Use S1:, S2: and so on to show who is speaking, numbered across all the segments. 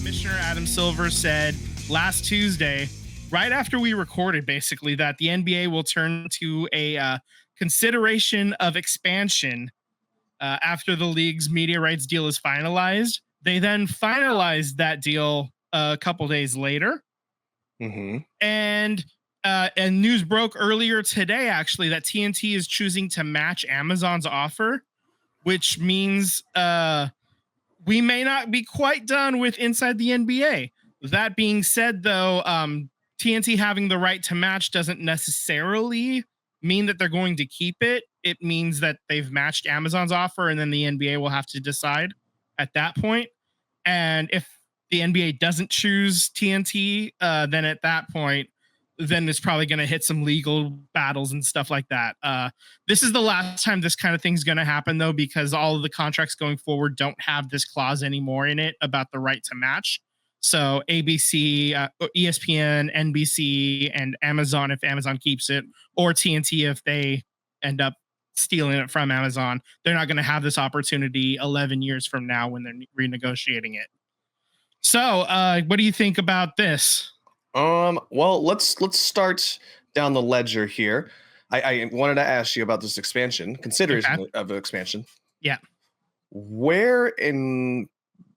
S1: Commissioner Adam Silver said last Tuesday, right after we recorded, basically, that the NBA will turn to a consideration of expansion after the league's media rights deal is finalized. They then finalized that deal a couple days later,
S2: Hmm.
S1: and news broke earlier today, actually, that TNT is choosing to match Amazon's offer, which means we may not be quite done with Inside the NBA. That being said, though, TNT having the right to match doesn't necessarily mean that they're going to keep it. It means that they've matched Amazon's offer, and then the NBA will have to decide at that point. And if the NBA doesn't choose TNT, then at that point, then it's probably going to hit some legal battles and stuff like that. This is the last time this kind of thing's going to happen, though, because all of the contracts going forward don't have this clause anymore in it about the right to match. So ABC, ESPN, NBC, and Amazon, if Amazon keeps it, or TNT if they end up stealing it from Amazon, they're not going to have this opportunity 11 years from now when they're renegotiating it. So, what do you think about this?
S2: Well, let's start down the ledger here. I wanted to ask you about this expansion,
S1: Okay.
S2: consideration of expansion.
S1: Yeah.
S2: Where in,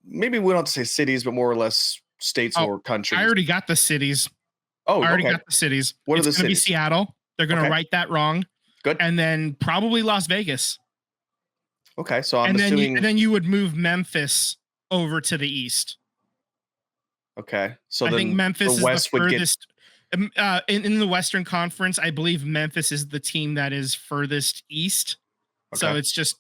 S2: maybe we don't have to say cities, but more or less states
S1: Oh,
S2: or
S1: I
S2: countries.
S1: already got the cities.
S2: Oh,
S1: I already
S2: okay.
S1: got the cities.
S2: What are
S1: It's
S2: the
S1: going to be
S2: cities?
S1: Seattle. They're going to
S2: Okay,
S1: write that wrong,
S2: good.
S1: and then probably Las Vegas,
S2: Okay, so I'm
S1: and then
S2: assuming.
S1: you would move Memphis over to the east.
S2: Okay, so
S1: I think
S2: then the
S1: Memphis is the
S2: West would get.
S1: furthest. In the Western Conference, I believe Memphis is the team that is furthest east. So
S2: Okay,
S1: it's just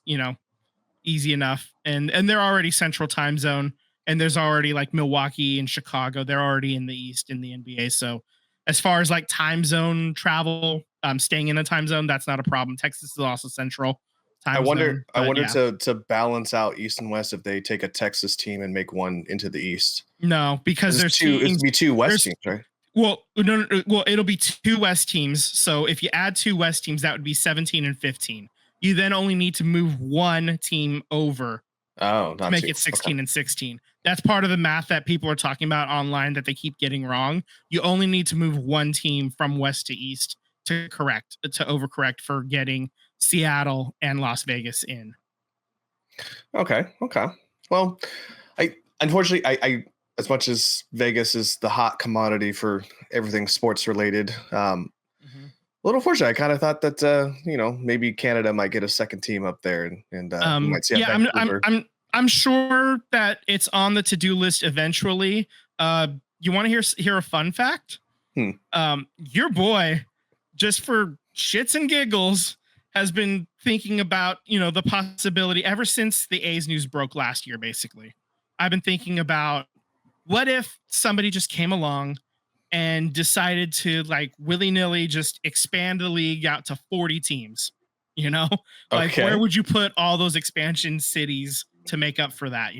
S1: easy enough, and they're already Central Time Zone, and there's already like Milwaukee and Chicago. They're already in the East in the NBA. So as far as like time zone travel, staying in a time zone, that's not a problem. Texas is also Central
S2: I
S1: Time
S2: wonder.
S1: Zone,
S2: I
S1: but
S2: wonder
S1: yeah,
S2: to balance out East and West if they take a Texas team and make one into the East.
S1: no, because
S2: It's
S1: there's
S2: two. It's
S1: teams.
S2: be two West
S1: There's
S2: teams, right?
S1: well, no, well, it'll be two West teams. So if you add two West teams, that would be 17 and 15. You then only need to move one team over
S2: Oh,
S1: to
S2: not
S1: make
S2: two.
S1: it
S2: Okay.
S1: 16 and 16. That's part of the math that people are talking about online that they keep getting wrong. You only need to move one team from west to east to overcorrect for getting Seattle and Las Vegas in.
S2: Okay. Okay. Well, I unfortunately I as much as Vegas is the hot commodity for everything sports related,
S1: Mhm.
S2: a little fortunate. I kind of thought that maybe Canada might get a second team up there, and we might see a
S1: Yeah,
S2: Vancouver.
S1: I'm sure that it's on the to-do list eventually. You want to hear a fun fact?
S2: Hmm.
S1: Your boy, just for shits and giggles, has been thinking about the possibility ever since the A's news broke last year. Basically, I've been thinking about what if somebody just came along and decided to like willy nilly just expand the league out to 40 teams. You know, like where
S2: Okay.
S1: would you put all those expansion cities to make up for that?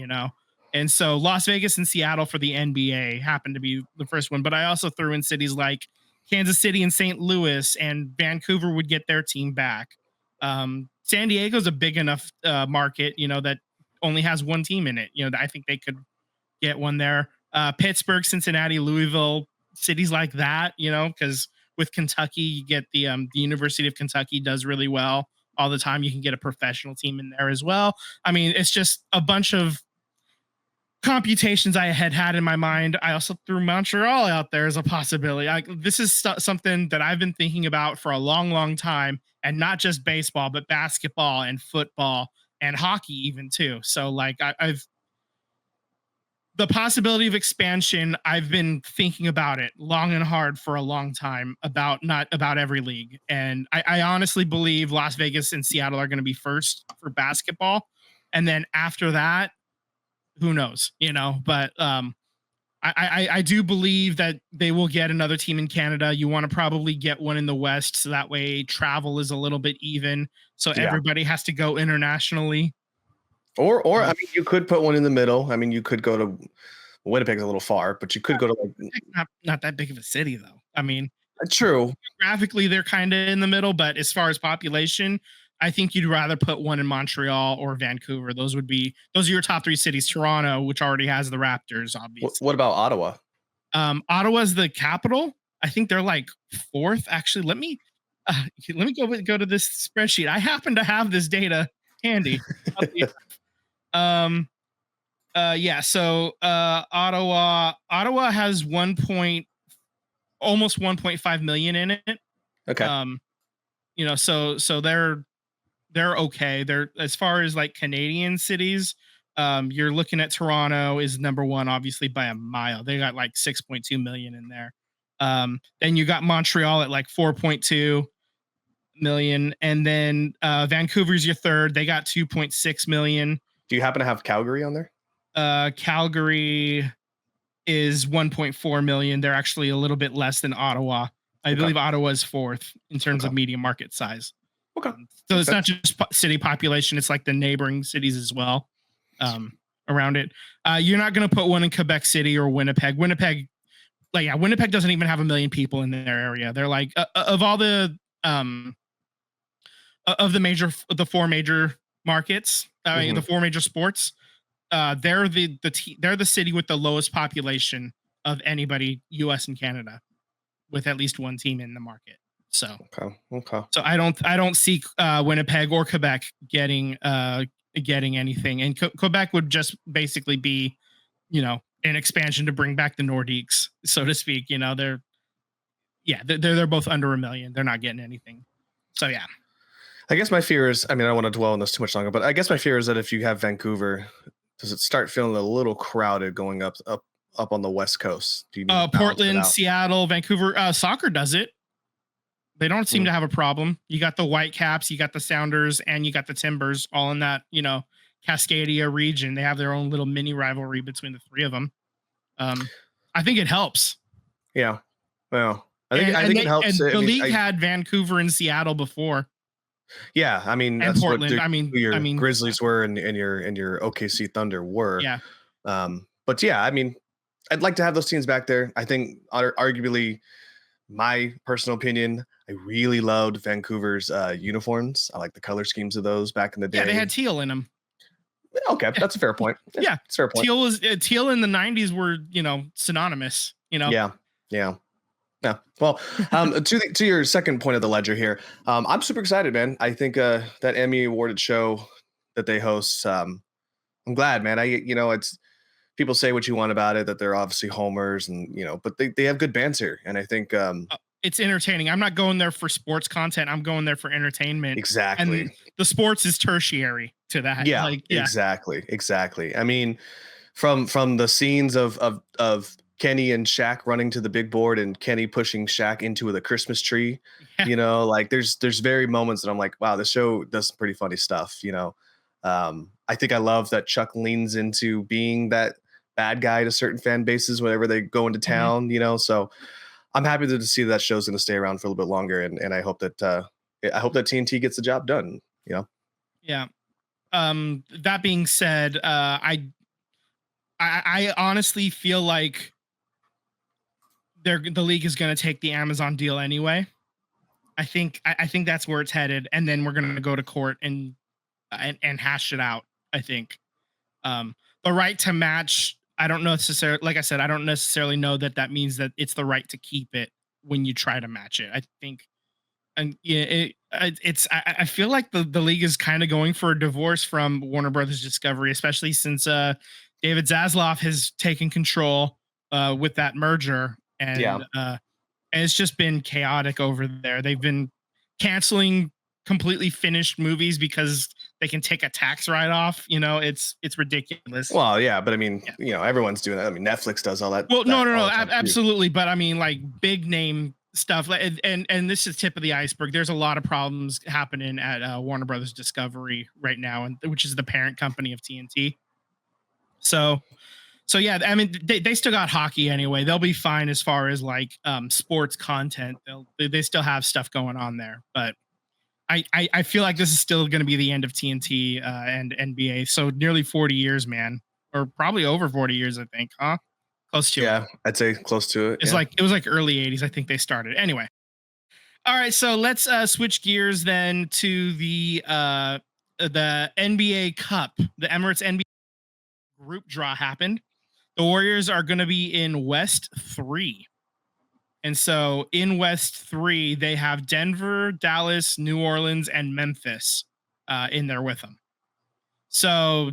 S1: And so Las Vegas and Seattle for the NBA happened to be the first one, but I also threw in cities like Kansas City and St. Louis, and Vancouver would get their team back. San Diego's a big enough market, that only has one team in it. I think they could get one there. Pittsburgh, Cincinnati, Louisville, cities like that, because with Kentucky, you get the University of Kentucky does really well all the time. You can get a professional team in there as well. I mean, it's just a bunch of computations I had in my mind. I also threw Montreal out there as a possibility. This is something that I've been thinking about for a long, long time, and not just baseball, but basketball and football and hockey even too. So like I've the possibility of expansion. I've been thinking about it long and hard for a long time, about not about every league. And I honestly believe Las Vegas and Seattle are going to be first for basketball. And then after that, who knows, but I do believe that they will get another team in Canada. You want to probably get one in the West, so that way travel is a little bit even. So
S2: Yeah.
S1: everybody has to go internationally.
S2: Or I
S1: Uh,
S2: mean, you could put one in the middle. I mean, you could go to Winnipeg's a little far, but you could go to like.
S1: not that big of a city, though. I mean,
S2: True.
S1: geographically they're kind of in the middle, but as far as population, I think you'd rather put one in Montreal or Vancouver. Those are your top three cities. Toronto, which already has the Raptors,
S2: What
S1: obviously.
S2: about Ottawa?
S1: Ottawa's the capital. I think they're like fourth. Actually, let me go to this spreadsheet. I happen to have this data handy. Um. Yeah. So Ottawa has almost 1.5 million in it.
S2: Okay.
S1: So they're okay. They're, as far as like Canadian cities, you're looking at Toronto is number one, obviously by a mile. They got like 6.2 million in there. Then you got Montreal at like 4.2 million, and then Vancouver's your third. They got 2.6 million.
S2: Do you happen to have Calgary on there?
S1: Calgary is 1.4 million. They're actually a little bit less than Ottawa. I believe Ottawa is fourth in terms of medium market size.
S2: Okay.
S1: So it's not just city population; it's like the neighboring cities as well around it. You're not going to put one in Quebec City or Winnipeg. Winnipeg doesn't even have 1 million people in their area. They're like of all the the four major markets, the four major sports. They're the city with the lowest population of anybody, U.S. and Canada, with at least one team in the market. So
S2: okay.
S1: So I don't see Winnipeg or Quebec getting anything, and Quebec would just basically be, an expansion to bring back the Nordiques, so to speak. They're both under 1 million. They're not getting anything. So yeah.
S2: I guess my fear is, I don't want to dwell on this too much longer, but I guess my fear is that if you have Vancouver, does it start feeling a little crowded going up on the West Coast? Do you need to balance it
S1: Portland,
S2: out?
S1: Seattle, Vancouver, soccer does it. They don't seem to have a problem. You got the Whitecaps, you got the Sounders, and you got the Timbers all in that, Cascadia region. They have their own little mini rivalry between the three of them. I think it helps.
S2: Yeah. Well, I think it helps.
S1: And the league had Vancouver and Seattle before.
S2: Yeah,
S1: And
S2: that's
S1: Portland.
S2: what your Grizzlies were and your OKC Thunder were.
S1: Yeah.
S2: But yeah, I'd like to have those teams back there. I think arguably, my personal opinion, I really loved Vancouver's uniforms. I like the color schemes of those back in the day.
S1: Yeah, they had teal in them.
S2: Okay, that's a fair point.
S1: Yeah,
S2: it's a fair point.
S1: Teal in the 90s were, synonymous.
S2: Yeah. Well, to your second point of the ledger here, I'm super excited, man. I think that Emmy awarded show that they host, I'm glad, man. It's people say what you want about it, that they're obviously homers and, but they have good bands here. And I think
S1: it's entertaining. I'm not going there for sports content. I'm going there for entertainment.
S2: Exactly.
S1: And the sports is tertiary to that.
S2: Yeah, exactly. From the scenes of Kenny and Shaq running to the big board and Kenny pushing Shaq into the Christmas tree, there's very moments that I'm like, wow, this show does some pretty funny stuff. I think I love that Chuck leans into being that bad guy to certain fan bases whenever they go into town, so I'm happy to see that show's going to stay around for a little bit longer. And I hope that TNT gets the job done,
S1: Yeah. That being said, I honestly feel like the league is going to take the Amazon deal anyway. I think that's where it's headed, and then we're going to go to court and hash it out. I think the right to match. I don't necessarily, like I said, I don't necessarily know that means that it's the right to keep it when you try to match it. I think, and I feel like the league is kind of going for a divorce from Warner Brothers Discovery, especially since David Zaslav has taken control with that merger, and it's just been chaotic over there. They've been canceling completely finished movies because they can take a tax write-off. It's ridiculous.
S2: Well, yeah, but everyone's doing that. Netflix does all that.
S1: Well, no, absolutely. But like big name stuff, and this is tip of the iceberg. There's a lot of problems happening at Warner Brothers Discovery right now, and which is the parent company of TNT. So yeah, they still got hockey anyway. They'll be fine as far as like sports content. They still have stuff going on there, but I feel like this is still going to be the end of TNT and NBA. So nearly 40 years, man, or probably over 40 years, I think, huh? Close to it.
S2: Yeah, I'd say close to it.
S1: It was like early 80s. I think they started. Anyway, All right, so let's switch gears then to the NBA Cup. The Emirates NBA group draw happened. The Warriors are going to be in West 3. And so in West 3, they have Denver, Dallas, New Orleans, and Memphis in there with them. So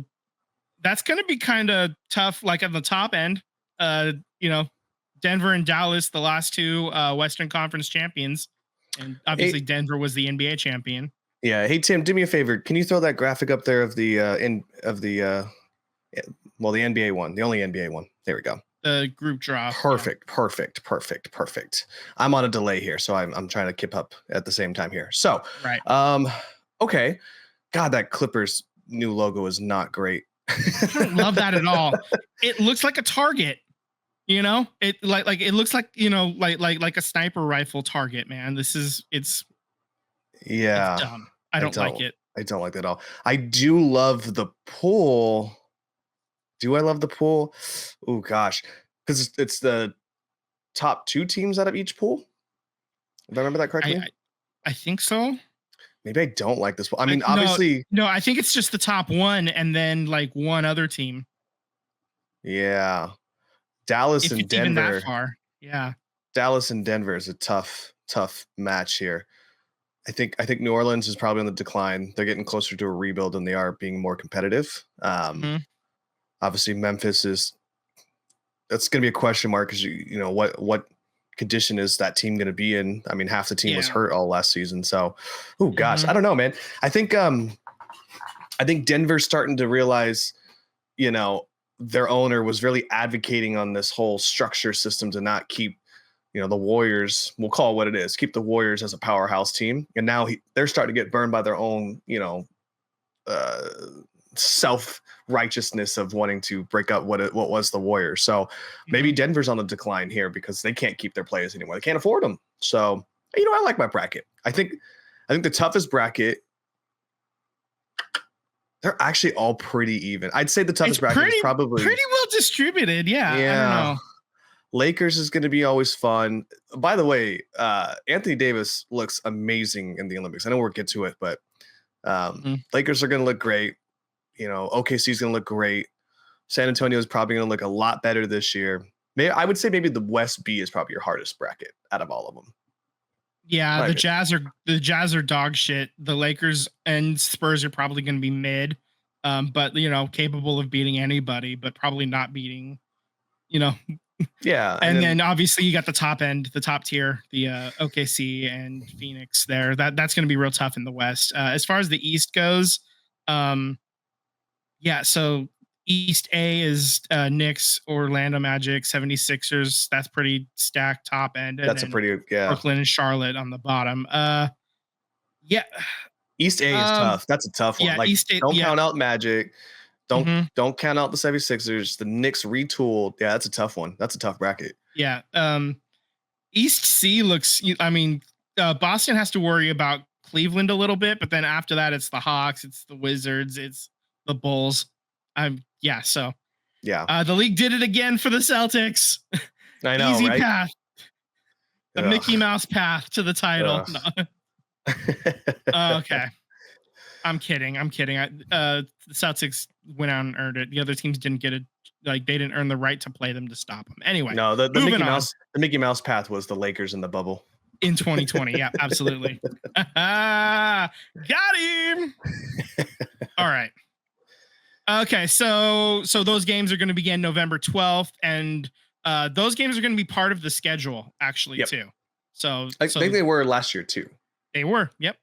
S1: that's going to be kind of tough, like at the top end. Denver and Dallas, the last two Western Conference champions. And obviously Denver was the NBA champion.
S2: Yeah. Hey, Tim, do me a favor. Can you throw that graphic up there of the the NBA one, the only NBA one? There we go.
S1: The group draw.
S2: Perfect. I'm on a delay here, so I'm trying to keep up at the same time here. So,
S1: right.
S2: Okay. God, that Clippers new logo is not great.
S1: I don't love that at all. It looks like a target. It like it looks like like a sniper rifle target, man. It's dumb. I don't like it.
S2: I don't like that at all. I do love the pool. Do I love the pool? Oh gosh, because it's the top 2 teams out of each pool. If I remember that correctly,
S1: I think so.
S2: Maybe I don't like this pool. I mean, obviously,
S1: no. I think it's just the top 1 and then like one other team.
S2: Yeah. Dallas and Denver. Even that
S1: far. Yeah.
S2: Dallas and Denver is a tough match here. I think New Orleans is probably on the decline. They're getting closer to a rebuild than they are being more competitive. Obviously Memphis that's going to be a question mark because what condition is that team going to be in? I mean, half the team was hurt all last season. So, I don't know, man. I think Denver's starting to realize, their owner was really advocating on this whole structure system to not keep, the Warriors, we'll call it what it is, keep the Warriors as a powerhouse team. And now they're starting to get burned by their own, self-righteousness of wanting to break up what was the Warriors. So maybe Denver's on the decline here because they can't keep their players anymore. They can't afford them. So, I like my bracket. I think the toughest bracket, they're actually all pretty even. I'd say the toughest bracket is probably
S1: pretty well distributed. Yeah. I don't know.
S2: Lakers is going to be always fun. By the way, Anthony Davis looks amazing in the Olympics. I know we'll get to it, but Lakers are going to look great. OKC is going to look great. San Antonio is probably going to look a lot better this year. I would say maybe the West B is probably your hardest bracket out of all of them.
S1: Yeah, the Jazz are dog shit. The Lakers and Spurs are probably going to be mid, but capable of beating anybody, but probably not beating,
S2: Yeah,
S1: and then obviously you got the top end, the top tier, the OKC and Phoenix. There, that's going to be real tough in the West. As far as the East goes, so East A is Knicks, Orlando Magic, 76ers. That's pretty stacked top end.
S2: That's a pretty
S1: Brooklyn and Charlotte on the bottom.
S2: East A is tough. That's a tough one.
S1: Yeah, East A,
S2: don't count out Magic. Don't count out the 76ers. The Knicks retooled. Yeah, that's a tough one. That's a tough bracket.
S1: Yeah. East C looks. Boston has to worry about Cleveland a little bit, but then after that, it's the Hawks, it's the Wizards, it's the Bulls. So the league did it again for the Celtics.
S2: I know.
S1: Easy
S2: right?
S1: path. The Mickey Mouse path to the title. Okay. I'm kidding. The Celtics went out and earned it. The other teams didn't get it. Like they didn't earn the right to play them to stop them. Anyway.
S2: No, the Mickey Mouse path was the Lakers in the bubble.
S1: In 2020. Yeah, absolutely. Got him. All right. Okay, so those games are going to begin November 12th, and those games are going to be part of the schedule actually too. So
S2: I think they were last year too.
S1: They were. Yep.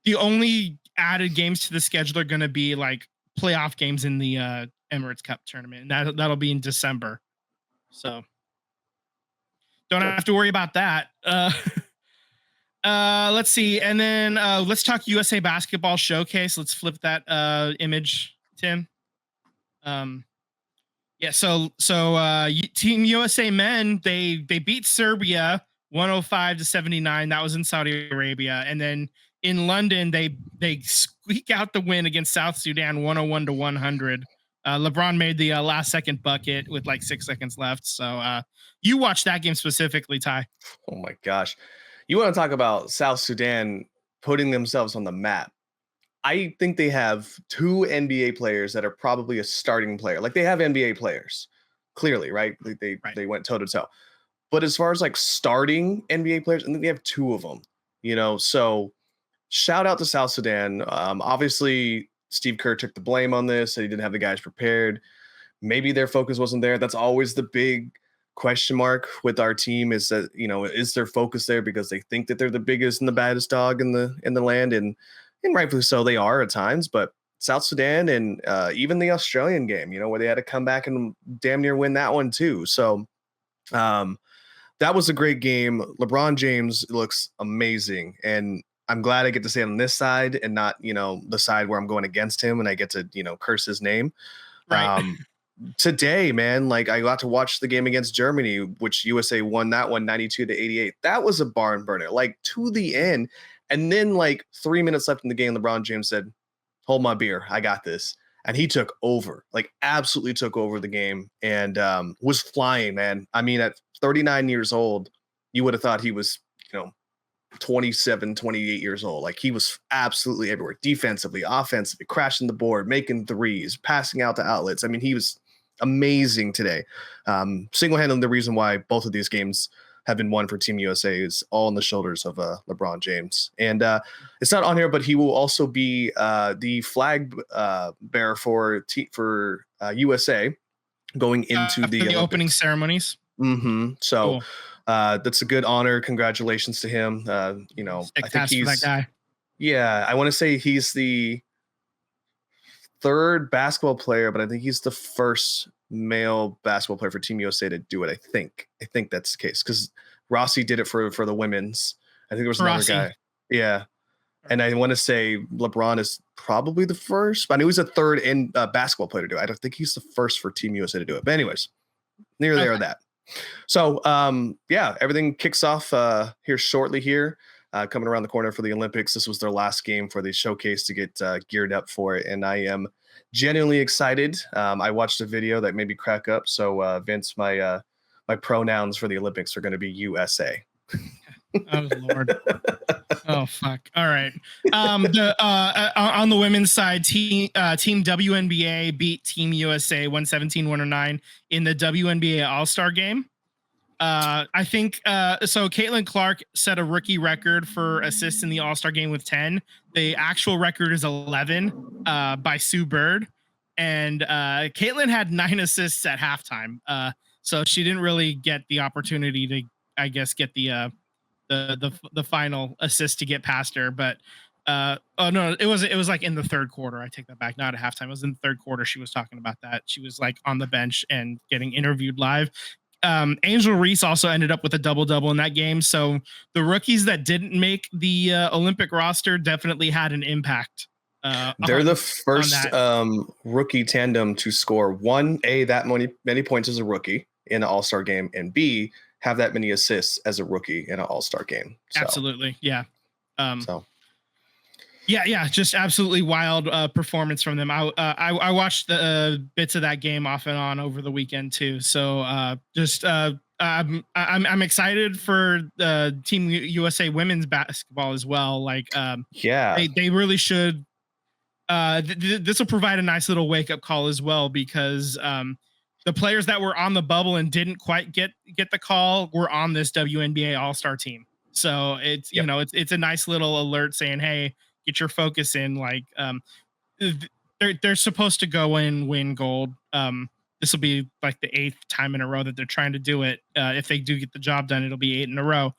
S1: The only added games to the schedule are going to be like playoff games in the Emirates Cup tournament, and that'll be in December. So don't have to worry about that. Let's see. And then let's talk USA Basketball Showcase. Let's flip that image, Tim. So Team USA men, they beat Serbia 105-79. That was in Saudi Arabia. And then in London, they squeak out the win against South Sudan 101-100. LeBron made the last second bucket with like 6 seconds left. So you watched that game specifically, Ty.
S2: Oh my gosh. You want to talk about South Sudan putting themselves on the map. I think they have two NBA players that are probably a starting player. Like they have NBA players, clearly, right?
S1: Right.
S2: They went toe to toe. But as far as like starting NBA players, I think they have two of them. So shout out to South Sudan. Obviously, Steve Kerr took the blame on this. Said he didn't have the guys prepared. Maybe their focus wasn't there. That's always the big question mark with our team is that, is their focus there because they think that they're the biggest and the baddest dog in the land, and rightfully so they are at times. But South Sudan and even the Australian game, where they had to come back and damn near win that one too. So that was a great game. LeBron James looks amazing, and I'm glad I get to say it on this side and not the side where I'm going against him and I get to curse his name.
S1: Right.
S2: Today, man, like I got to watch the game against Germany, which USA won that one 92-88. That was a barn burner, like to the end. And then like 3 minutes left in the game, LeBron James said, "Hold my beer, I got this." And he took over, like absolutely took over the game and was flying, man. I mean, at 39 years old, you would have thought he was, 27, 28 years old. Like he was absolutely everywhere, defensively, offensively, crashing the board, making threes, passing out to outlets. I mean, he was amazing today. Single-handedly the reason why both of these games have been won for Team USA is all on the shoulders of LeBron James. And it's not on here, but he will also be the flag bearer for USA going into
S1: the opening ceremonies.
S2: So
S1: Cool.
S2: That's a good honor. Congratulations to him. I think he's
S1: that guy.
S2: Yeah, I want to say he's the third basketball player, but I think he's the first male basketball player for Team USA to do it. I think that's the case because Rossi did it for the women's. I think there was another guy. Yeah. And I want to say LeBron is probably the first, but I knew he's a third in basketball player to do it. I don't think he's the first for Team USA to do it. But anyways, near there or that. So everything kicks off here shortly here. Coming around the corner for the Olympics. This was their last game for the showcase to get geared up for it. And I am genuinely excited. I watched a video that made me crack up. So Vince, my pronouns for the Olympics are going to be USA.
S1: Oh Lord. Oh fuck. All right. On the women's side, team WNBA beat Team USA 117-109 in the WNBA All-Star game. I think so. Caitlin Clark set a rookie record for assists in the All-Star game with 10. The actual record is 11 by Sue Bird, and Caitlin had 9 assists at halftime. So she didn't really get the opportunity to, I guess, get the final assist to get past her. But oh no, it was like in the third quarter. I take that back. Not at halftime. It was in the third quarter. She was talking about that. She was like on the bench and getting interviewed live. Angel Reese also ended up with a double-double in that game. So the rookies that didn't make the Olympic roster definitely had an impact.
S2: They're the first rookie tandem to score that many points as a rookie in an All-Star game, and B, have that many assists as a rookie in an All-Star game. So,
S1: absolutely. Yeah. Yeah, just absolutely wild performance from them. I watched the bits of that game off and on over the weekend too. So I'm excited for the Team USA women's basketball as well. Like they really should. This will provide a nice little wake up call as well because the players that were on the bubble and didn't quite get the call were on this WNBA All-Star team. So it's it's a nice little alert saying, hey, get your focus in. Like they're supposed to go and win gold. This will be like the 8th time in a row that they're trying to do it. If they do get the job done, it'll be 8 in a row.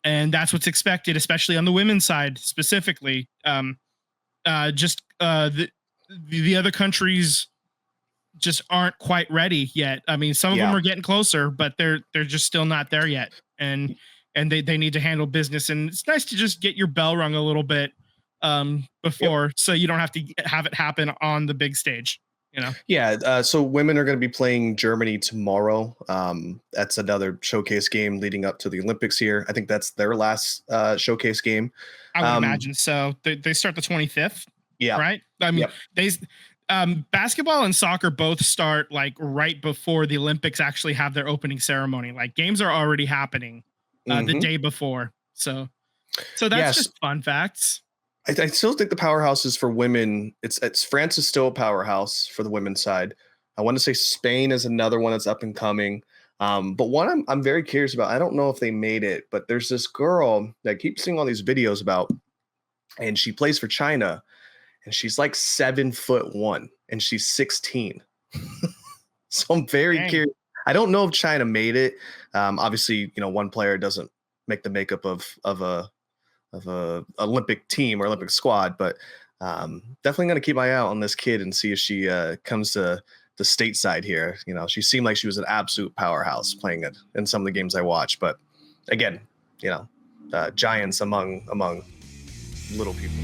S1: And that's what's expected, especially on the women's side specifically. The other countries just aren't quite ready yet. I mean, some of them are getting closer, but they're just still not there yet. And they need to handle business. And it's nice to just get your bell rung a little bit before, so you don't have to have it happen on the big stage.
S2: So women are going to be playing Germany tomorrow. That's another showcase game leading up to the Olympics here. I think that's their last showcase game.
S1: I would imagine so. They start the 25th.
S2: Yeah.
S1: Right. I mean, basketball and soccer both start like right before the Olympics actually have their opening ceremony. Like games are already happening the day before. So that's
S2: Yes.
S1: just fun facts.
S2: I still think the powerhouses for women, it's France is still a powerhouse for the women's side. I want to say Spain is another one that's up and coming. But one I'm very curious about. I don't know if they made it, but there's this girl that I keep seeing all these videos about, and she plays for China, and she's like 7'1", and she's 16. So I'm very
S1: Dang.
S2: curious. I don't know if China made it. Obviously, one player doesn't make the makeup of a Olympic team or Olympic squad, but definitely going to keep my eye out on this kid and see if she comes to the stateside here. She seemed like she was an absolute powerhouse playing it in some of the games I watched. But again, giants among little people.